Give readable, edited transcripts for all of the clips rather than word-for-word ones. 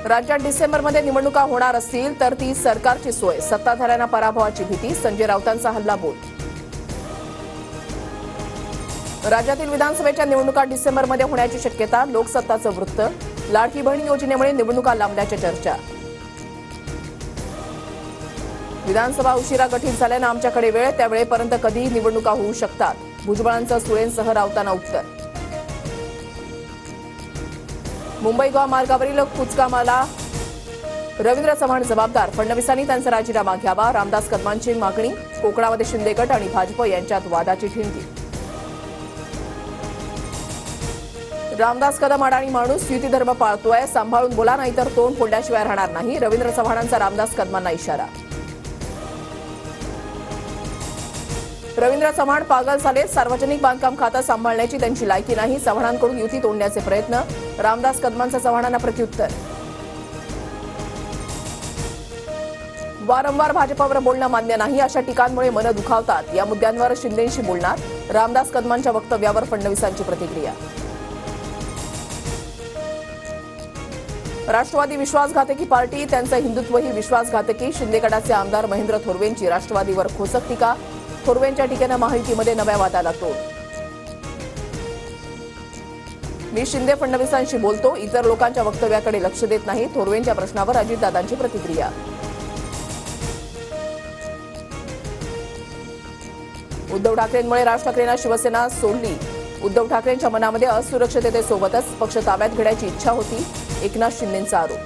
राज्यात डिसेंबरमध्ये निवडणुका होणार असतील तर ती सरकारची सोय, सत्ताधाऱ्यांना पराभवाची भीती, संजय राऊतांचा हल्लाबोल. राज्यातील विधानसभेच्या निवडणुका डिसेंबरमध्ये होण्याची शक्यता, लोकसत्ताचं वृत्त. लाडकी बहीण योजनेमुळे निवडणुका लांबल्याच्या चर्चा. विधानसभा उशिरा गठीत झाल्यानं आमच्याकडे वेळ, त्या वेळेपर्यंत कधीही निवडणुका होऊ शकतात, भुजबळांचं सुळेंसह राऊतांना उत्तर. मुंबई गोवा मार्गावरील कुचकामाला रवींद्र चव्हाण जबाबदार, फडणवीसांनी त्यांचा राजीनामा घ्यावा, रामदास कदमांची मागणी. कोकणामध्ये शिंदे गट आणि भाजप यांच्यात वादाची ठिणगी. रामदास कदम अडाणी माणूस, युती धर्म पाळतोय, सांभाळून बोला नाहीतर तोंड फोडल्याशिवाय राहणार नाही, रवींद्र चव्हाणांचा रामदास कदमांना इशारा. रवींद्र चव्हाण पागल झाले, सार्वजनिक बांधकाम खातं सांभाळण्याची त्यांची लायकी नाही, चव्हाणांकडून युती तोडण्याचे प्रयत्न. रामदास कदमांचं चव्हाणांना प्रत्युत्तर. वारंवार भाजपवर बोलणं मान्य नाही, अशा टीकांमुळे मनं दुखावतात, या मुद्द्यांवर शिंदेंशी बोलणार. रामदास कदमांच्या वक्तव्यावर फडणवीसांची प्रतिक्रिया. राष्ट्रवादी विश्वासघातकी पार्टी, त्यांचं हिंदुत्वही विश्वासघातकी, शिंदे गटाचे आमदार महेंद्र थोरवेंची राष्ट्रवादीवर खोचक टीका. थोरवेंच्या टीकेनं महायुतीमध्ये नव्या वादाला तोड. मी शिंदे फडणवीसांशी बोलतो, इतर लोकांच्या वक्तव्याकडे लक्ष देत नाही, थोरवेंच्या प्रश्नावर अजितदादांची प्रतिक्रिया. उद्धव ठाकरेंमुळे राज ठाकरेंना शिवसेना सोडली, उद्धव ठाकरेंच्या मनामध्ये असुरक्षिततेसोबतच पक्ष ताब्यात घेण्याची इच्छा होती, एकनाथ शिंदेंचा आरोप.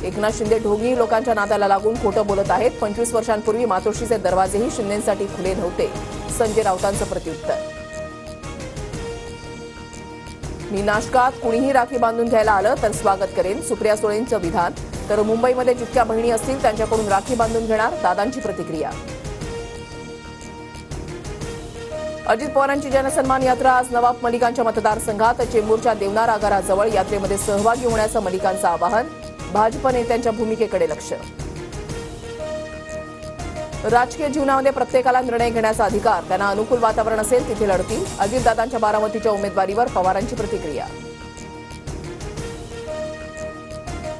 एकनाथ शिंदे ढोंगी लोकांच्या नादाला लागून खोटं बोलत आहेत, 25 वर्षांपूर्वी मातोश्रीचे दरवाजेही शिंदेंसाठी खुले नव्हते, संजय राऊतांचं प्रत्युत्तर. मी नाशकात कुणीही राखी बांधून घ्यायला आलं तर स्वागत करेन, सुप्रिया सुळेंचं विधान. तर मुंबईमध्ये जितक्या बहिणी असतील त्यांच्याकडून राखी बांधून घेणार, दादांची प्रतिक्रिया. अजित पवारांची जनसन्मान यात्रा आज नवाब मलिकांच्या मतदारसंघात, चेंबूरच्या देवनार आगाराजवळ यात्रेमध्ये सहभागी होण्याचं मलिकांचं आवाहन. भाजप नेत्यांच्या भूमिकेकडे लक्ष. राजकीय जीवनामध्ये प्रत्येकाला निर्णय घेण्याचा अधिकार, त्यांना अनुकूल वातावरण असेल तिथे लढतील, अजितदादांच्या बारामतीच्या उमेदवारीवर पवारांची प्रतिक्रिया.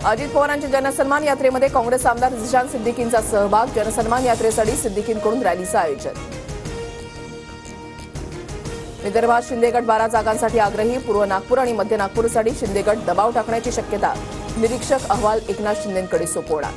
अजित पवारांच्या जनसन्मान यात्रेमध्ये काँग्रेस आमदार झिशान सिद्दीकींचा सहभाग, जनसन्मान यात्रेसाठी सिद्दीकींकडून रॅलीचं आयोजन. विदर्भात शिंदे गट 12 जागांसाठी आग्रही, पूर्व नागपूर आणि मध्य नागपूरसाठी शिंदे गट दबाव टाकण्याची शक्यता, निरीक्षक अहवाल एकनाथ शिंदेंकडे सोपवणार.